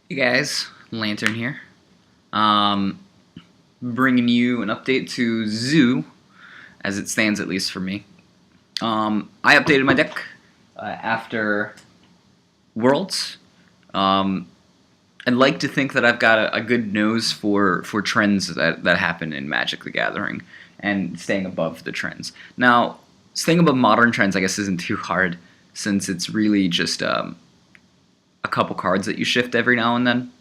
Hey guys, Lantern here. Bringing you an update to Zoo, as it stands at least for me. I updated my deck after Worlds. I'd like to think that I've got a good nose for trends that happen in Magic the Gathering and staying above the trends. Now, staying above modern trends, I guess, isn't too hard since it's really just a couple cards that you shift every now and then.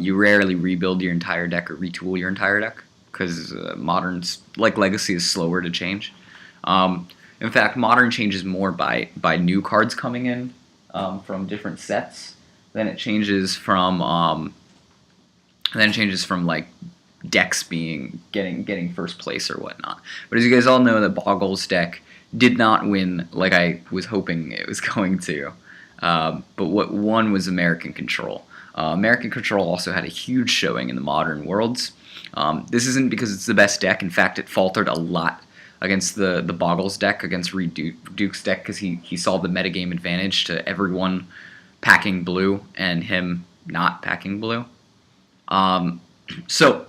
You rarely rebuild your entire deck or retool your entire deck because Modern's, like Legacy, is slower to change. In fact, Modern changes more by new cards coming in from different sets than it changes from like decks getting first place or whatnot. But as you guys all know, the Boggle's deck did not win like I was hoping it was going to. But what won was American Control. American Control also had a huge showing in the Modern Worlds. This isn't because it's the best deck. In fact, it faltered a lot against the Boggles deck, against Reed Duke's deck, because he saw the metagame advantage to everyone packing blue and him not packing blue. So,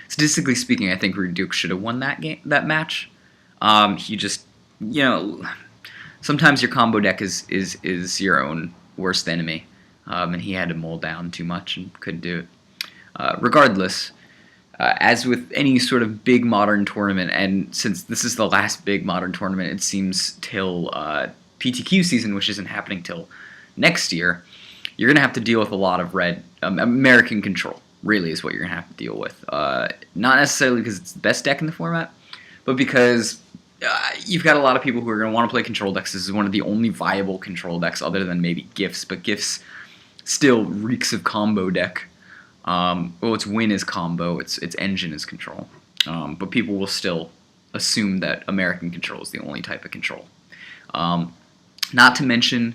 statistically speaking, I think Reed Duke should have won that match. He just, sometimes your combo deck is your own worst enemy, and he had to mull down too much and couldn't do it. Regardless, as with any sort of big Modern tournament, and since this is the last big Modern tournament, it seems till PTQ season, which isn't happening till next year, you're going to have to deal with a lot of red. American Control really is what you're going to have to deal with. Not necessarily because it's the best deck in the format, but because you've got a lot of people who are going to want to play control decks. This is one of the only viable control decks other than maybe Gifts, but Gifts still reeks of combo deck. Well, its win is combo, its engine is control. But people will still assume that American Control is the only type of control. Not to mention,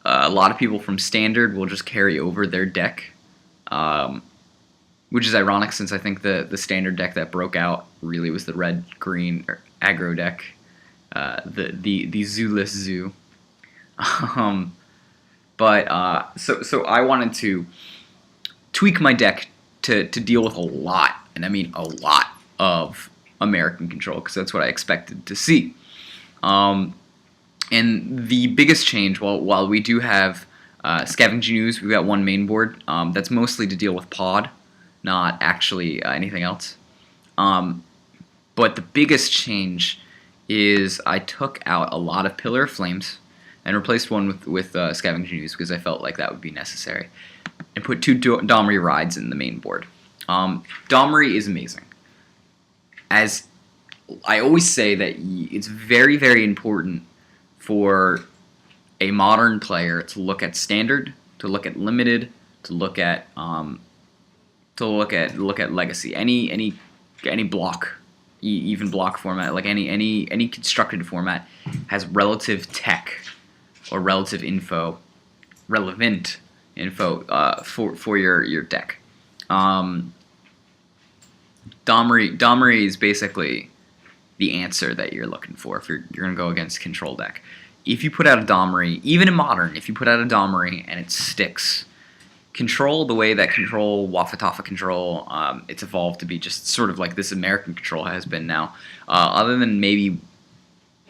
a lot of people from Standard will just carry over their deck, which is ironic since I think the Standard deck that broke out really was the red-green aggro deck, the Zooless Zoo. So I wanted to tweak my deck to deal with a lot, and I mean a lot, of American Control, because that's what I expected to see. And the biggest change, while we do have Scavenging Ooze, we've got one main board. That's mostly to deal with Pod, not actually anything else. But the biggest change is I took out a lot of Pillar of Flames and replaced one with Scavenging Ooze because I felt like that would be necessary, and put two Domri Rides in the main board. Domri is amazing. As I always say, that it's very, very important for a Modern player to look at Standard, to look at Limited, to look at Legacy, any block, even block format, like any constructed format has relative tech or relevant info for your deck. Domri is basically the answer that you're looking for if you're going to go against control deck. If you put out a Domri, even in Modern, if you put out a Domri and it sticks, Control, the way that Control, Wafatafa Control, it's evolved to be just sort of like this American Control has been now. Other than maybe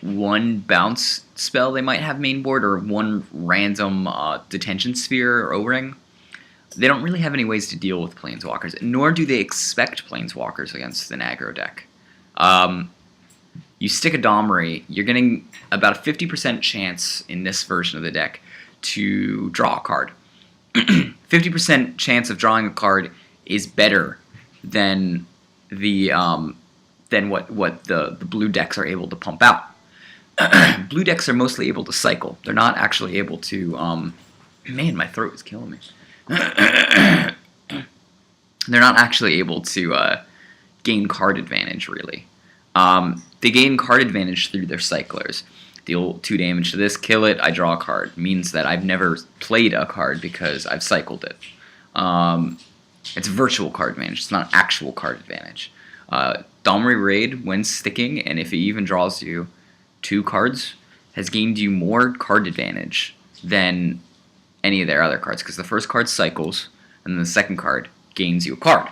one bounce spell they might have main board, or one random detention sphere or O-ring, they don't really have any ways to deal with Planeswalkers, nor do they expect Planeswalkers against an aggro deck. You stick a Domri, you're getting about a 50% chance in this version of the deck to draw a card. 50% chance of drawing a card is better than what the blue decks are able to pump out. Blue decks are mostly able to cycle. They're not actually able to... man, my throat is killing me. They're not actually able to gain card advantage, really. They gain card advantage through their cyclers. Deal 2 damage to this, kill it, I draw a card. Means that I've never played a card because I've cycled it. It's virtual card advantage, it's not actual card advantage. Domri Raid, when sticking, and if it even draws you 2 cards, has gained you more card advantage than any of their other cards, because the first card cycles, and then the second card gains you a card.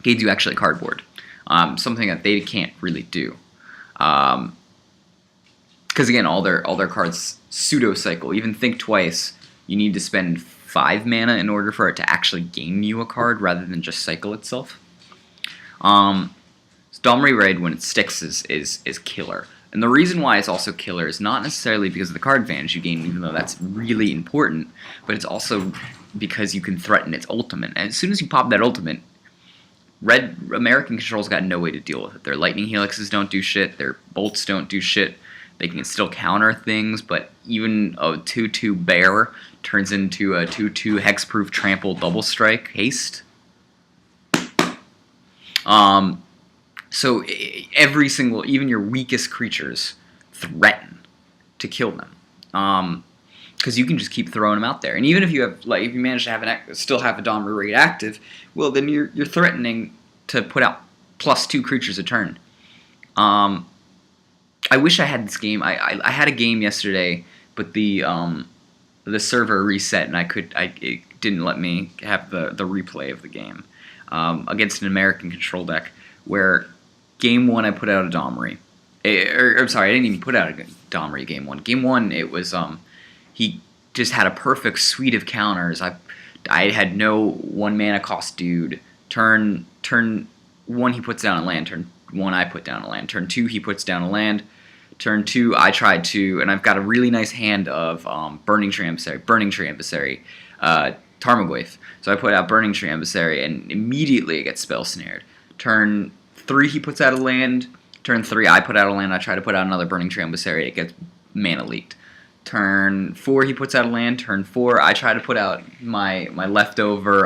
Gains you actually cardboard. Something that they can't really do. Because again, all their cards pseudo cycle. Even Think Twice, you need to spend 5 mana in order for it to actually gain you a card rather than just cycle itself. Domri Raid, when it sticks, is killer. And the reason why it's also killer is not necessarily because of the card advantage you gain, even though that's really important, but it's also because you can threaten its ultimate. And as soon as you pop that ultimate, Red American Control's got no way to deal with it. Their Lightning Helixes don't do shit, their Bolts don't do shit. They can still counter things, but even a 2/2 Bear turns into a 2/2 Hexproof Trample Double Strike Haste. So every single, even your weakest creatures, threaten to kill them, because you can just keep throwing them out there. And even if you have, like, if you manage to have still have a Domri Raid active, well, then you're threatening to put out +2 creatures a turn. I wish I had this game. I had a game yesterday, but the server reset, and it didn't let me have the replay of the game against an American Control deck where. Game 1, I put out a Domri. I'm sorry, I didn't even put out a Domri game 1. Game 1, it was, he just had a perfect suite of counters. I had no 1 mana cost dude. Turn 1, he puts down a land. Turn 1, I put down a land. Turn 2, he puts down a land. Turn 2, I tried to, and I've got a really nice hand of Burning Tree Emissary, Tarmogoyf. So I put out Burning Tree Emissary, and immediately it gets spell snared. Turn 3, he puts out a land. Turn 3, I put out a land. I try to put out another Burning Tree Emissary. It gets mana leaked. Turn 4, he puts out a land. Turn 4, I try to put out my leftover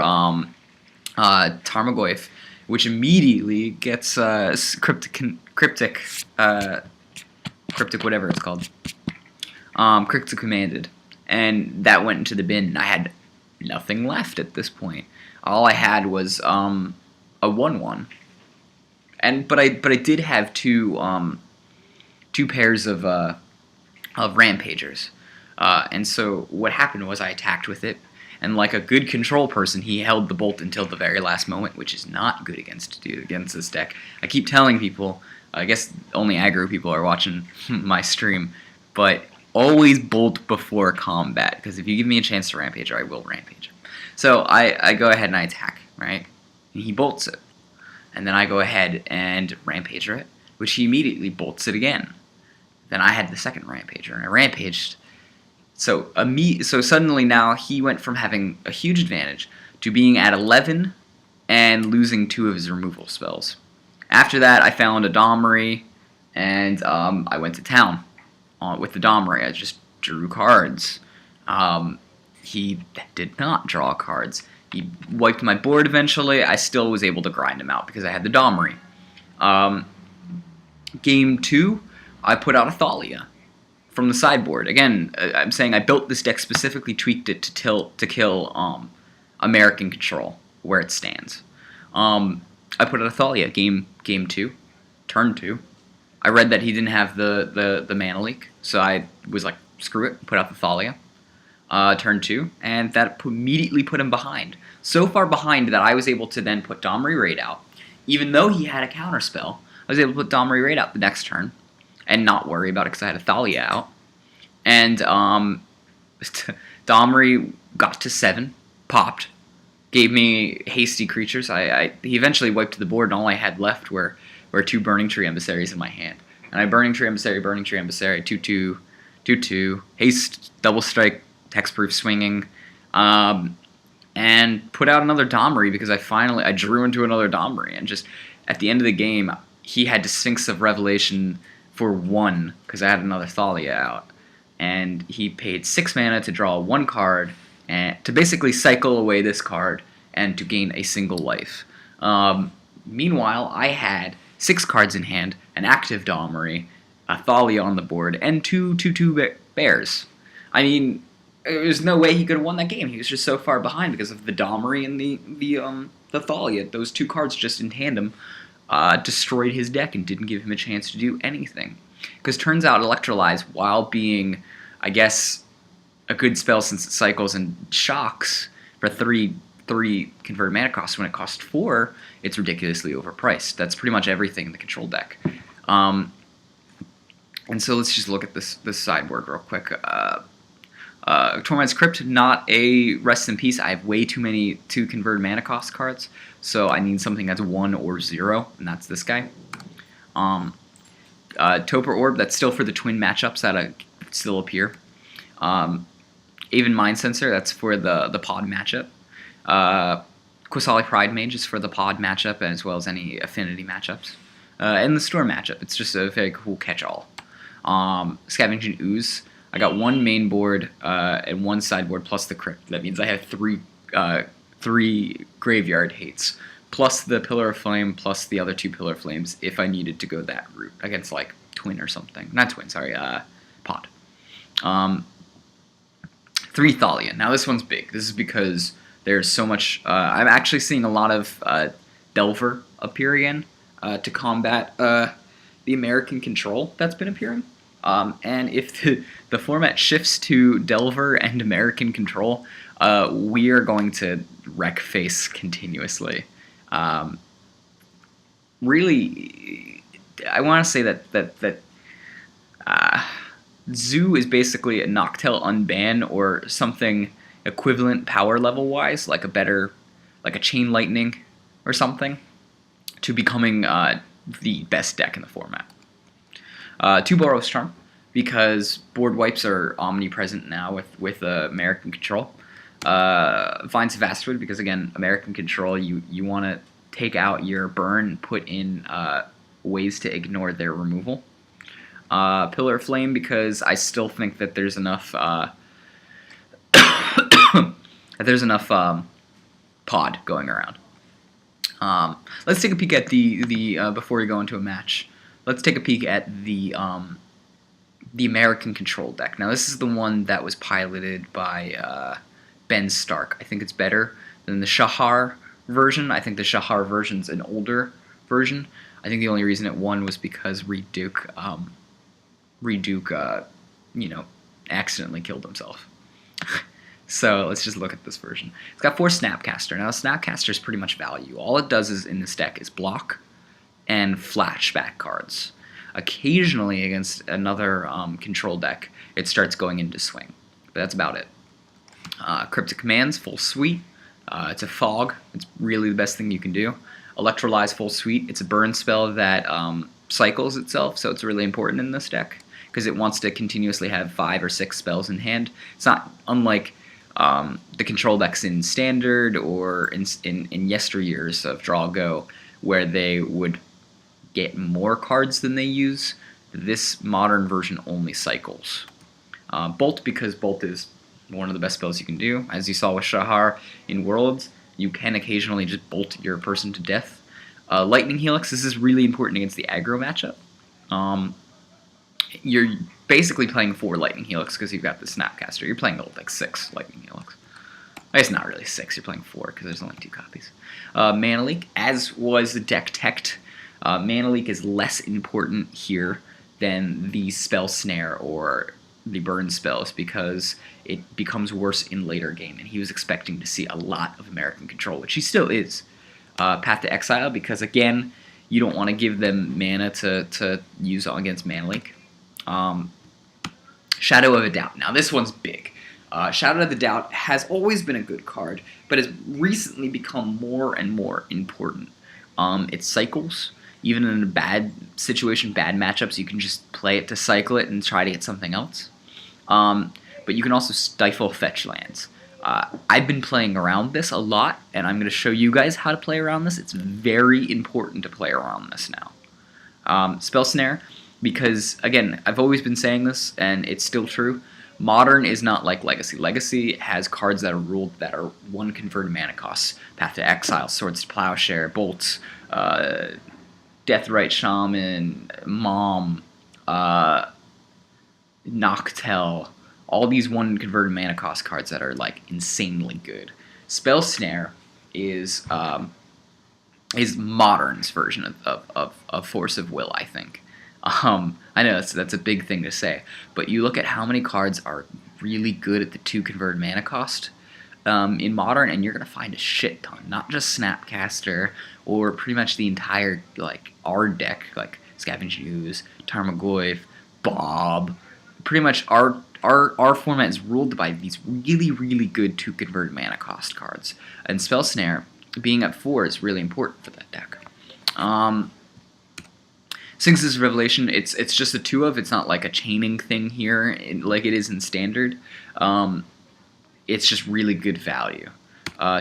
Tarmogoyf, which immediately gets cryptic whatever it's called. Cryptic Commanded. And that went into the bin. I had nothing left at this point. All I had was a 1/1. But I did have two pairs of Rampagers, and so what happened was I attacked with it, and like a good control person, he held the Bolt until the very last moment, which is not good against this deck. I keep telling people, I guess only aggro people are watching my stream, but always Bolt before combat, because if you give me a chance to Rampage, I will Rampage. So I go ahead and I attack, right? And he bolts it. And then I go ahead and Rampager it, which he immediately bolts it again. Then I had the second Rampager, and I Rampaged. So suddenly now he went from having a huge advantage to being at 11 and losing 2 of his removal spells. After that, I found a Domri, and I went to town with the Domri. I just drew cards. He did not draw cards. He wiped my board eventually. I still was able to grind him out because I had the Domri. Game 2, I put out a Thalia from the sideboard. Again, I'm saying I built this deck specifically, tweaked it to kill American Control where it stands. I put out a Thalia game 2, turn 2. I read that he didn't have the mana leak, so I was like, screw it, put out the Thalia. Turn 2, and that immediately put him behind. So far behind that I was able to then put Domri Raid out. Even though he had a counterspell, I was able to put Domri Raid out the next turn, and not worry about it because I had a Thalia out. And Domri got to 7, popped, gave me hasty creatures. He eventually wiped the board, and all I had left were 2 Burning Tree Emissaries in my hand. And I Burning Tree Emissary, 2/2, 2/2, haste, double strike, hexproof swinging, and put out another Domri because I drew into another Domri, and just at the end of the game he had to Sphinx of Revelation for 1 because I had another Thalia out, and he paid 6 mana to draw 1 card and to basically cycle away this card and to gain a single life. Meanwhile, I had 6 cards in hand, an active Domri, a Thalia on the board, and 2/2 bears. I mean, there's no way he could have won that game. He was just so far behind because of the Domri and the Thalia. Those 2 cards just in tandem destroyed his deck and didn't give him a chance to do anything. Because turns out Electrolyze, while being, I guess, a good spell since it cycles and shocks for three converted mana costs. When it costs 4, it's ridiculously overpriced. That's pretty much everything in the control deck. And so let's just look at this sideboard real quick. Tormod's Crypt, not a rest in peace. I have way too many 2 converted mana cost cards, so I need something that's 1 or 0, and that's this guy. Toper Orb, that's still for the twin matchups that still appear. Even Mind Sensor, that's for the pod matchup. Qasali Pride Mage is for the pod matchup as well as any affinity matchups. And the Storm matchup, it's just a very cool catch-all. Scavenging Ooze, I got 1 main board and 1 sideboard plus the Crypt. That means I have 3 graveyard hates, plus the Pillar of Flame, plus the other 2 Pillar of Flames if I needed to go that route against like Twin or something. Not Twin, sorry, Pod. 3 Thalia. Now this one's big. This is because there's so much... I'm actually seeing a lot of Delver appear again to combat the American control that's been appearing. And if the format shifts to Delver and American control, we are going to wreck face continuously. Really, I want to say that Zoo is basically a Noctel unban or something equivalent power level wise, like a Chain Lightning or something, to becoming the best deck in the format. 2 Boros Charm, because board wipes are omnipresent now with American control. Vines of Vastwood, because again, American control, you want to take out your burn, put in ways to ignore their removal. Pillar of Flame, because I still think that there's enough pod going around. Let's take a peek at the before we go into a match. Let's take a peek at the American control deck. Now this is the one that was piloted by Ben Stark. I think it's better than the Shahar version. I think the Shahar version's an older version. I think the only reason it won was because Reed Duke, accidentally killed himself. So let's just look at this version. It's got 4 Snapcaster. Now Snapcaster is pretty much value. All it does is in this deck is block and flashback cards. Occasionally against another control deck, it starts going into swing. But that's about it. Cryptic Commands, full suite. It's a fog. It's really the best thing you can do. Electrolyze, full suite. It's a burn spell that cycles itself, so it's really important in this deck because it wants to continuously have 5 or 6 spells in hand. It's not unlike the control decks in Standard or in yesteryears of Draw Go, where they would get more cards than they use. This modern version only cycles. Bolt, because Bolt is one of the best spells you can do. As you saw with Shahar in Worlds, you can occasionally just bolt your person to death. Lightning Helix, this is really important against the aggro matchup. You're basically playing 4 Lightning Helix because you've got the Snapcaster. You're playing like 6 Lightning Helix. I guess not really 6, you're playing 4 because there's only 2 copies. Mana Leak, as was the deck teched, Mana Leak is less important here than the Spell Snare or the burn spells because it becomes worse in later game, and he was expecting to see a lot of American control, which he still is. Path to Exile, because again, you don't want to give them mana to use against Mana Leak. Shadow of a Doubt. Now this one's big. Shadow of the Doubt has always been a good card, but has recently become more and more important. It cycles. Even in a bad situation, bad matchups, you can just play it to cycle it and try to get something else. But you can also stifle fetch lands. I've been playing around this a lot, and I'm going to show you guys how to play around this. It's very important to play around this now. Spell Snare, because, again, I've always been saying this, and it's still true. Modern is not like Legacy. Legacy has cards that are ruled that are 1 converted mana costs. Path to Exile, Swords to Plowshare, Bolts, Deathrite Shaman, Mom, Noctel, all these 1 converted mana cost cards that are like insanely good. Spell Snare is Modern's version of Force of Will, I think. I know that's a big thing to say, but you look at how many cards are really good at the 2 converted mana cost in Modern, and you're going to find a shit ton. Not just Snapcaster, or pretty much the entire, like, our deck, like Scavenge Ooze, Tarmogoyf, Bob. Pretty much our format is ruled by these really, really good 2 converted mana cost cards. And Spell Snare, being at 4, is really important for that deck. Sphinx's Revelation, it's just a 2 of. It's not like a chaining thing here, like it is in Standard. It's just really good value.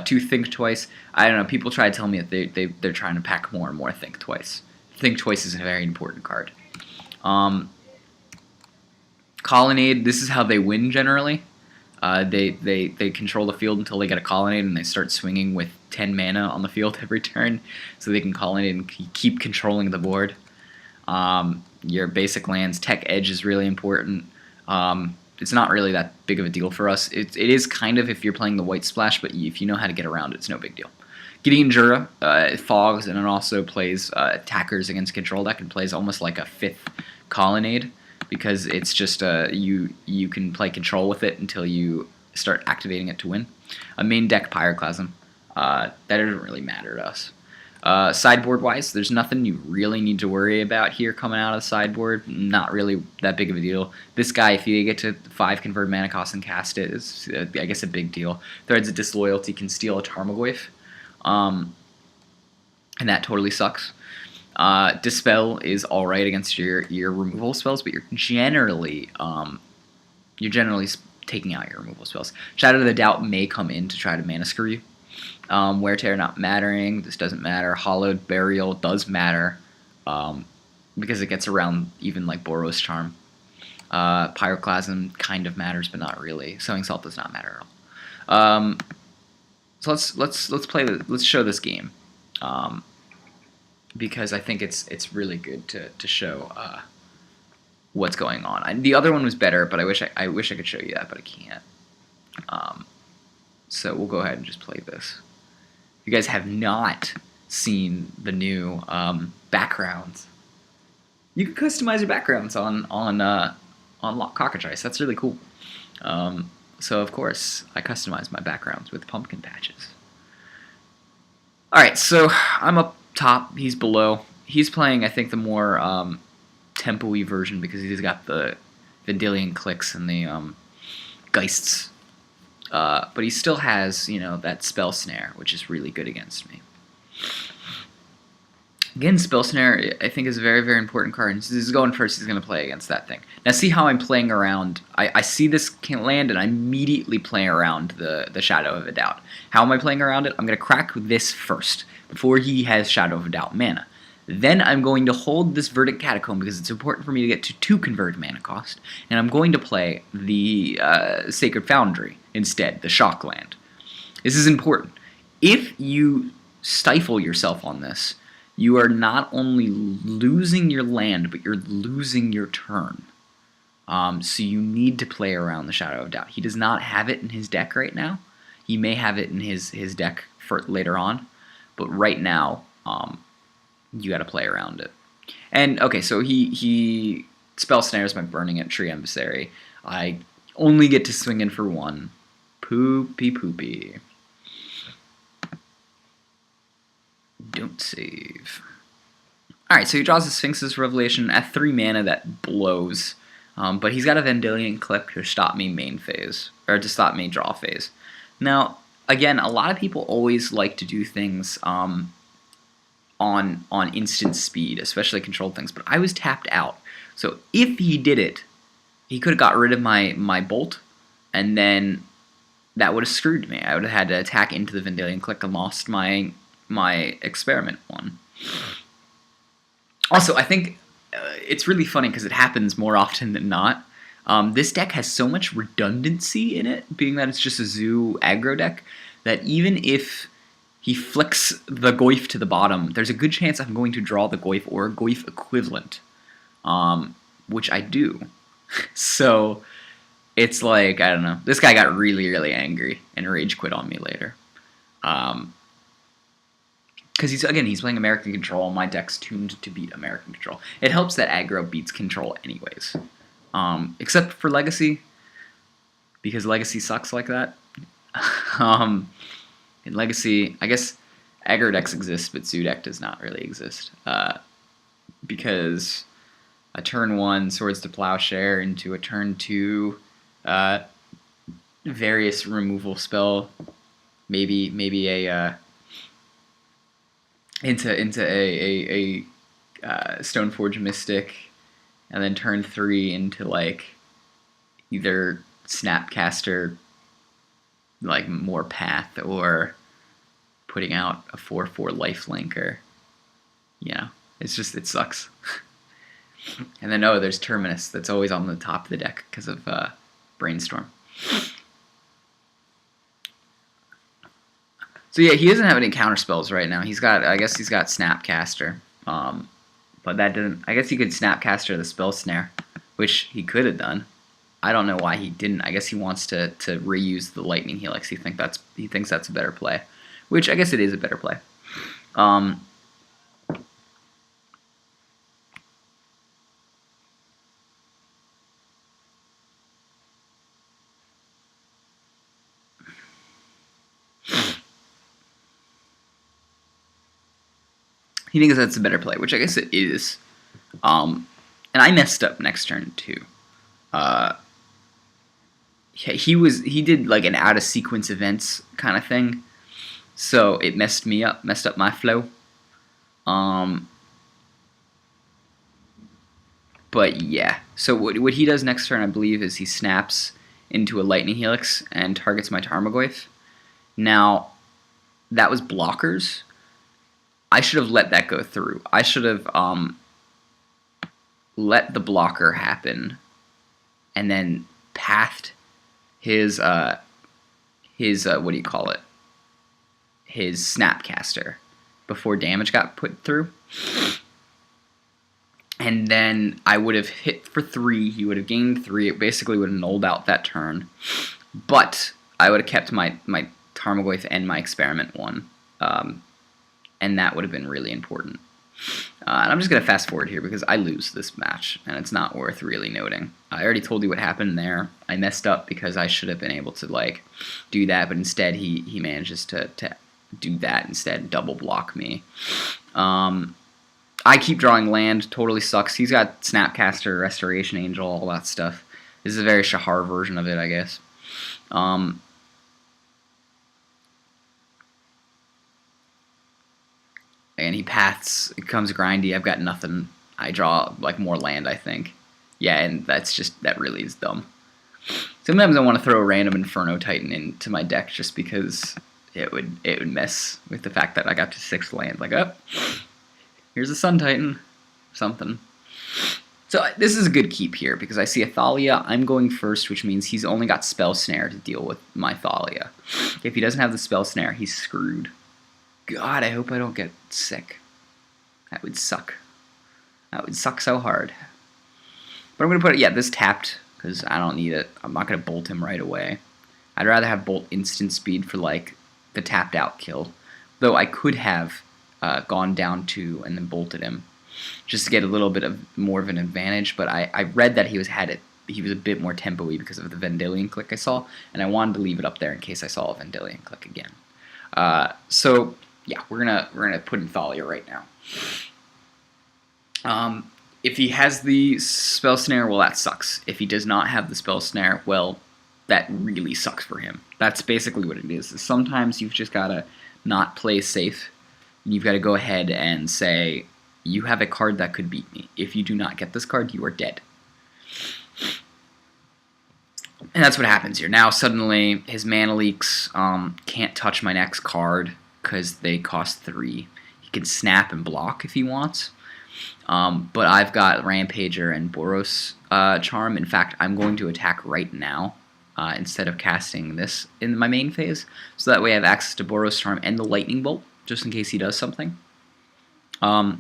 2 Think Twice. I don't know. People try to tell me that they're trying to pack more and more Think Twice. Think Twice is a very important card. Colonnade. This is how they win generally. They control the field until they get a Colonnade, and they start swinging with 10 mana on the field every turn, so they can Colonnade and keep controlling the board. Your basic lands, Tech Edge is really important. It's not really that big of a deal for us. It is kind of if you're playing the White Splash, but if you know how to get around it, it's no big deal. Gideon Jura, it fogs, and it also plays attackers against control deck, and plays almost like a 5th Colonnade, because it's just you can play control with it until you start activating it to win. A main deck Pyroclasm. That doesn't really matter to us. Sideboard-wise, there's nothing you really need to worry about here coming out of the sideboard. Not really that big of a deal. This guy, if you get to 5 converted mana cost and cast it, is, I guess, a big deal. Threads of Disloyalty can steal a Tarmogoyf, and that totally sucks. Dispel is alright against your removal spells, but you're generally taking out your removal spells. Shadow of the Doubt may come in to try to mana screw you. Wear Tear not mattering. This doesn't matter. Hollowed Burial does matter, because it gets around even like Boros Charm. Pyroclasm kind of matters, but not really. Sowing Salt does not matter at all. So let's show this game, because I think it's really good to show what's going on. The other one was better, but I wish I could show you that, but I can't. So we'll go ahead and just play this. If you guys have not seen the new backgrounds, you can customize your backgrounds on Cockatrice. That's really cool. So of course I customize my backgrounds with pumpkin patches. All right, so I'm up top. He's below. He's playing, I think, the more tempo-y version, because he's got the Vendilion Clicks and the Geists. But he still has, that Spell Snare, which is really good against me. Again, Spell Snare, I think, is a very, very important card. And he's going first. He's going to play against that thing. Now, see how I'm playing around. I see this can land, and I immediately play around the Shadow of a Doubt. How am I playing around it? I'm going to crack this first, before he has Shadow of a Doubt mana. Then I'm going to hold this Verdant Catacomb, because it's important for me to get to 2 converted mana cost. And I'm going to play the Sacred Foundry instead, the Shock Land. This is important. If you stifle yourself on this, you are not only losing your land, but you're losing your turn. So you need to play around the Shadow of Doubt. He does not have it in his deck right now. He may have it in his deck for later on, but right now, you got to play around it. And okay, so he Spell Snares by burning at Tree Emissary. I only get to swing in for 1. Poopy. Don't save. Alright, so he draws a Sphinx's Revelation at 3 mana. That blows. But he's got a Vendilion Click to stop me main phase, or to stop me draw phase. Now, again, a lot of people always like to do things on instant speed, especially controlled things, but I was tapped out. So if he did it, he could have got rid of my Bolt, and then that would have screwed me. I would have had to attack into the Vendilion Click and lost my Experiment one. Also, I think it's really funny because it happens more often than not. This deck has so much redundancy in it, being that it's just a Zoo aggro deck, that even if he flicks the Goyf to the bottom, there's a good chance I'm going to draw the Goyf or a Goyf equivalent, which I do. So it's like, I don't know. This guy got really, really angry and rage quit on me later. Because he's playing American Control. My deck's tuned to beat American Control. It helps that aggro beats Control anyways. Except for Legacy. because Legacy sucks like that. In Legacy, I guess aggro decks exist, but Zoo deck does not really exist. Because a turn 1 Swords to Plowshare into a turn 2 various removal spell, maybe a into a Stoneforge Mystic, and then turn 3 into like either Snapcaster, like more Path, or putting out a 4/4 lifelink, or it's just, it sucks. And then there's Terminus that's always on the top of the deck because of Brainstorm. So yeah, he doesn't have any counter spells right now. I guess he's got Snapcaster, but that didn't. I guess he could Snapcaster the Spell Snare, which he could have done. I don't know why he didn't. I guess he wants to reuse the Lightning Helix. He thinks that's a better play, which I guess it is a better play. He thinks that's a better play, which I guess it is. And I messed up next turn too. He did like an out of sequence events kind of thing, so it messed up my flow. But yeah, so what he does next turn, I believe, is he snaps into a Lightning Helix and targets my Tarmogoyf. Now, that was blockers. I should have let that go through. I should have let the blocker happen, and then pathed his what do you call it? His Snapcaster before damage got put through. And then I would have hit for 3. He would have gained 3. It basically would have nulled out that turn. But I would have kept my Tarmogoyf and my Experiment 1. And that would have been really important. And I'm just going to fast forward here because I lose this match, and it's not worth really noting. I already told you what happened there. I messed up because I should have been able to like do that, but instead he manages to do that instead, double block me. I keep drawing land, totally sucks. He's got Snapcaster, Restoration Angel, all that stuff. This is a very Shahar version of it, I guess. And he paths, it becomes grindy, I've got nothing. I draw like more land, I think. Yeah, and that really is dumb. Sometimes I want to throw a random Inferno Titan into my deck just because it would mess with the fact that I got to 6 land. Like, oh, here's a Sun Titan, something. So this is a good keep here because I see a Thalia. I'm going first, which means he's only got Spell Snare to deal with my Thalia. If he doesn't have the Spell Snare, he's screwed. God, I hope I don't get sick. That would suck. That would suck so hard. But I'm going to put it, this tapped, because I don't need it. I'm not going to bolt him right away. I'd rather have bolt instant speed for, like, the tapped out kill. Though I could have gone down 2 and then bolted him, just to get a little bit of more of an advantage. But I read that he was a bit more tempo-y because of the Vendilion click I saw, and I wanted to leave it up there in case I saw a Vendilion click again. So yeah, we're gonna put in Thalia right now. If he has the Spell Snare, well, that sucks. If he does not have the Spell Snare, well, that really sucks for him. That's basically what it is. Sometimes you've just gotta not play safe. You've got to go ahead and say, you have a card that could beat me. If you do not get this card, you are dead. And that's what happens here. Now suddenly his mana leaks can't touch my next card because they cost 3. He can snap and block if he wants. But I've got Rampager and Boros Charm. In fact, I'm going to attack right now instead of casting this in my main phase. So that way I have access to Boros Charm and the Lightning Bolt, just in case he does something. I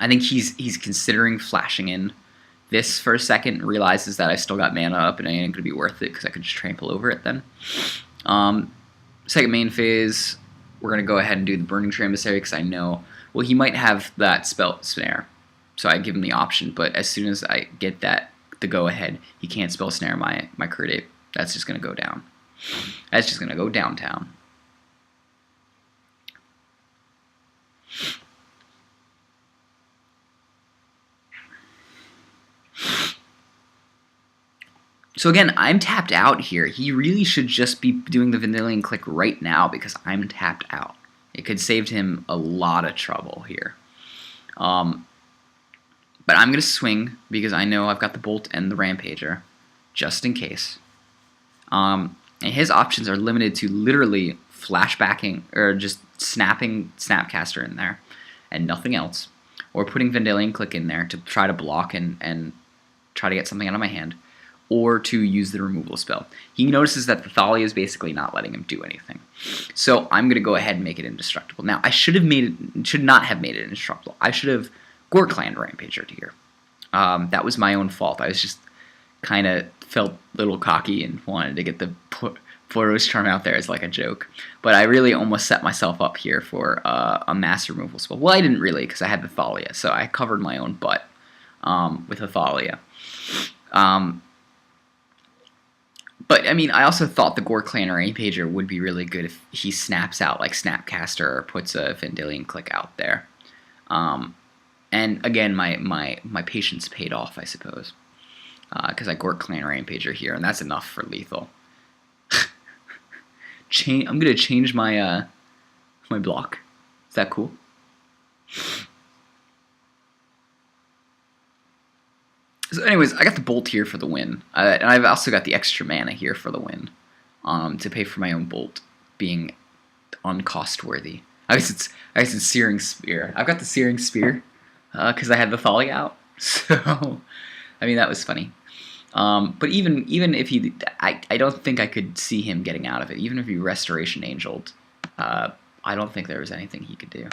think he's considering flashing in this for a second and realizes that I still got mana up and it ain't going to be worth it because I could just trample over it then. Second main phase, we're going to go ahead and do the Burning Tree Emissary because I know, well, he might have that Spell Snare, so I give him the option, but as soon as I get that, the go-ahead, he can't Spell Snare my Crit Ape. That's just going to go down. That's just going to go downtown. So again, I'm tapped out here. He really should just be doing the Vendilion Click right now because I'm tapped out. It could save him a lot of trouble here. But I'm going to swing because I know I've got the Bolt and the Rampager, just in case. And his options are limited to literally flashbacking or just snapping Snapcaster in there and nothing else. Or putting Vendilion Click in there to try to block and try to get something out of my hand. Or to use the removal spell. He notices that the Thalia is basically not letting him do anything. So I'm going to go ahead and make it indestructible. Now, I should not have made it indestructible. I should have Gore-Clan Rampagered here. That was my own fault. I was just kind of felt a little cocky and wanted to get the Boros Charm out there as like a joke. But I really almost set myself up here for a mass removal spell. Well, I didn't really because I had the Thalia, so I covered my own butt with the Thalia. But, I mean, I also thought the Gore-Clan Rampager would be really good if he snaps out like Snapcaster or puts a Vendilion Click out there. And, again, my patience paid off, I suppose. Because I Gore-Clan Rampager here, and that's enough for lethal. I'm going to change my my block. Is that cool? So anyways, I got the Bolt here for the win, and I've also got the extra mana here for the win, to pay for my own Bolt being uncost-worthy. I guess it's Searing Spear. I've got the Searing Spear because I had the Thalia out, so I mean that was funny. But even if he, I don't think I could see him getting out of it. Even if he Restoration Angeled, I don't think there was anything he could do.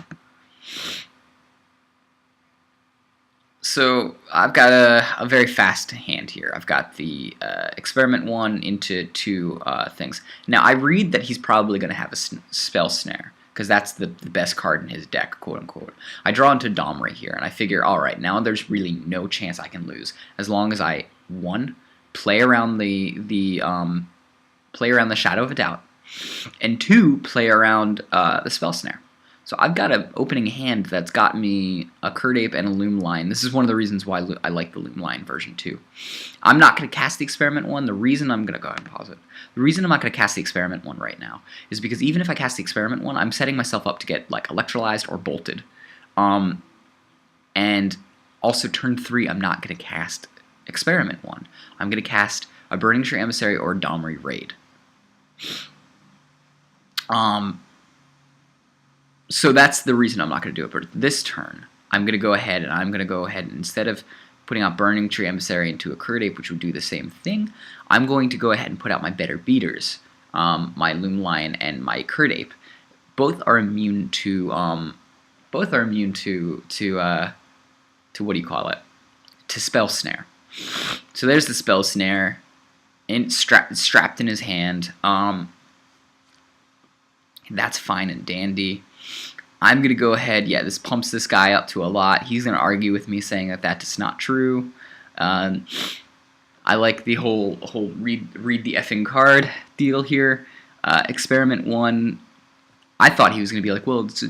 So I've got a very fast hand here. I've got the Experiment 1 into 2 things. Now I read that he's probably going to have a Spell Snare, because that's the best card in his deck, quote-unquote. I draw into Domri here, and I figure, alright, now there's really no chance I can lose, as long as I, 1, play around the Shadow of a Doubt, and 2, play around the Spell Snare. So I've got an opening hand that's got me a Curdape and a Loom Line. This is one of the reasons why I like the Loom Line version too. I'm not going to cast the Experiment 1. The reason I'm going to go ahead and pause it. The reason I'm not going to cast the Experiment 1 right now is because even if I cast the Experiment 1, I'm setting myself up to get like Electrolyzed or Bolted. And also turn 3, I'm not going to cast Experiment 1. I'm going to cast a Burning Tree Emissary or a Domri Raid. So that's the reason I'm not going to do it. But this turn, I'm going to go ahead and instead of putting out Burning Tree Emissary into a Curdape, which would do the same thing, I'm going to go ahead and put out my better beaters, my Loom Lion and my Curdape. Both are immune to what do you call it? To Spell Snare. So there's the Spell Snare, and strapped in his hand. That's fine and dandy. I'm going to go ahead, yeah, this pumps this guy up to a lot. He's going to argue with me saying that that's not true. I like the whole read the effing card deal here. Experiment 1, I thought he was going to be like, well, it's,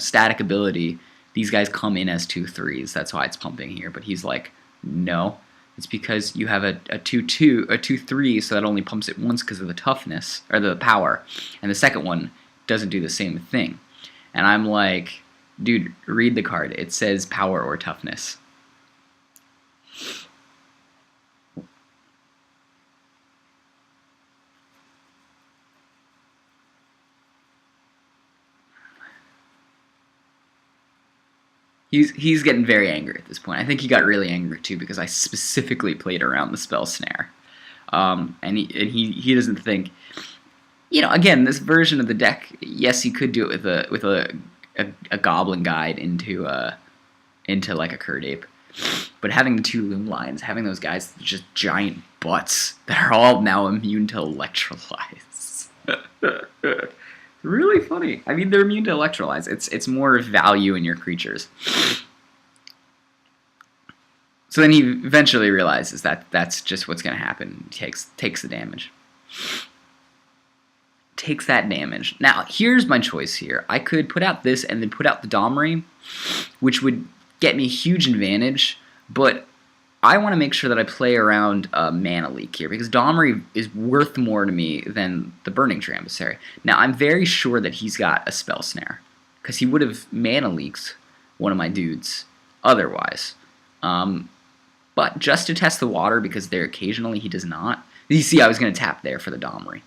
static ability. These guys come in as 2/3s. That's why it's pumping here. But he's like, no. It's because you have a 2/3, so that only pumps it once because of the toughness, or the power. And the second one doesn't do the same thing. And I'm like, dude, read the card. It says power or toughness. He's getting very angry at this point. I think he got really angry too because I specifically played around the Spell Snare. And he doesn't think, again, this version of the deck, yes, he could do it with a Goblin Guide into like a Curdape. But having the 2 Loom Lines, having those guys just giant butts that are all now immune to Electrolyze. Really funny. I mean, they're immune to Electrolyze. It's more value in your creatures. So then he eventually realizes that that's just what's going to happen. He takes the damage. Takes that damage. Now, here's my choice here. I could put out this and then put out the Domri, which would get me a huge advantage, but I want to make sure that I play around Mana Leak here, because Domri is worth more to me than the Burning Tree Emissary. Now, I'm very sure that he's got a Spell Snare, because he would have Mana Leaked one of my dudes otherwise. But just to test the water, because there occasionally he does not. You see, I was going to tap there for the Domri.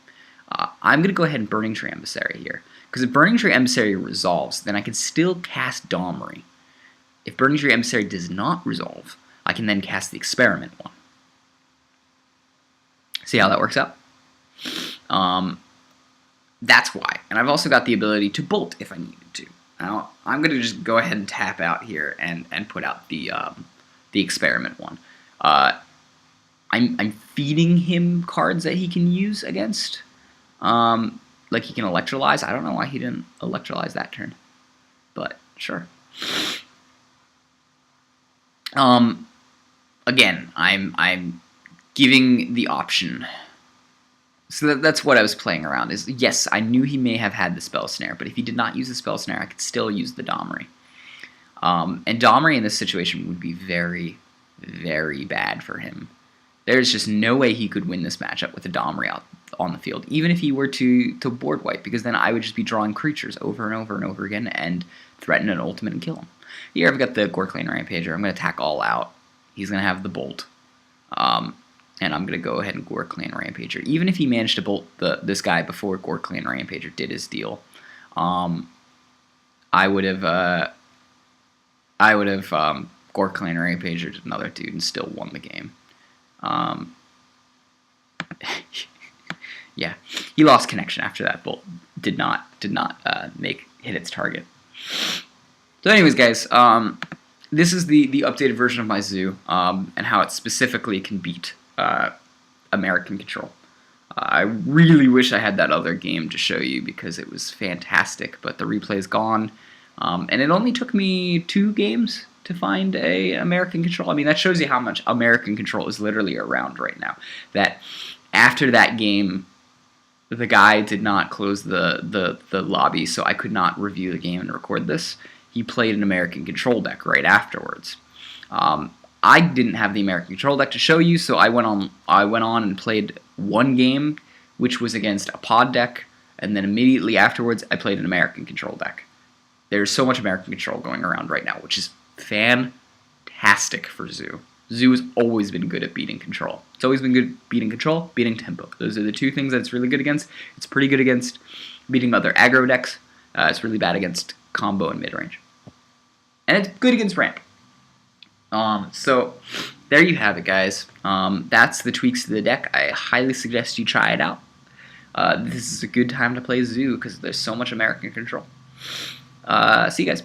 I'm going to go ahead and Burning Tree Emissary here, because if Burning Tree Emissary resolves, then I can still cast Domri. If Burning Tree Emissary does not resolve, I can then cast the Experiment one. See how that works out? That's why. And I've also got the ability to Bolt if I needed to. Now, I'm going to just go ahead and tap out here and put out the Experiment one. I'm feeding him cards that he can use against. Like he can Electrolyze. I don't know why he didn't Electrolyze that turn. But, sure. Again, I'm giving the option. So that's what I was playing around. Is yes, I knew he may have had the Spell Snare, but if he did not use the Spell Snare, I could still use the Domri. And Domri in this situation would be very, very bad for him. There's just no way he could win this matchup with a Domri out on the field, even if he were to board wipe, because then I would just be drawing creatures over and over and over again and threaten an ultimate and kill him. Here I've got the Gorklane Rampager. I'm going to attack all out. He's going to have the Bolt. And I'm going to go ahead and Gorklane Rampager. Even if he managed to bolt this guy before Gorklane Rampager did his deal, I would have Gorklane Rampager another dude and still won the game. Yeah, he lost connection after that bolt did not hit its target. So anyways, guys, this is the updated version of my zoo, and how it specifically can beat American Control. I really wish I had that other game to show you, because it was fantastic, but the replay is gone, and it only took me 2 games to find a American Control. I mean, that shows you how much American Control is literally around right now. That after that game, the guy did not close the lobby, so I could not review the game and record this. He played an American Control deck right afterwards. I didn't have the American Control deck to show you, so I went on and played one game, which was against a pod deck, and then immediately afterwards I played an American Control deck. There's so much American Control going around right now, which is fantastic for Zoo. Zoo has always been good at beating Control. It's always been good at beating Control, beating Tempo. Those are the 2 things that it's really good against. It's pretty good against beating other aggro decks. It's really bad against combo and mid-range. And it's good against ramp. So there you have it, guys. That's the tweaks to the deck. I highly suggest you try it out. This is a good time to play Zoo because there's so much American Control. See you guys.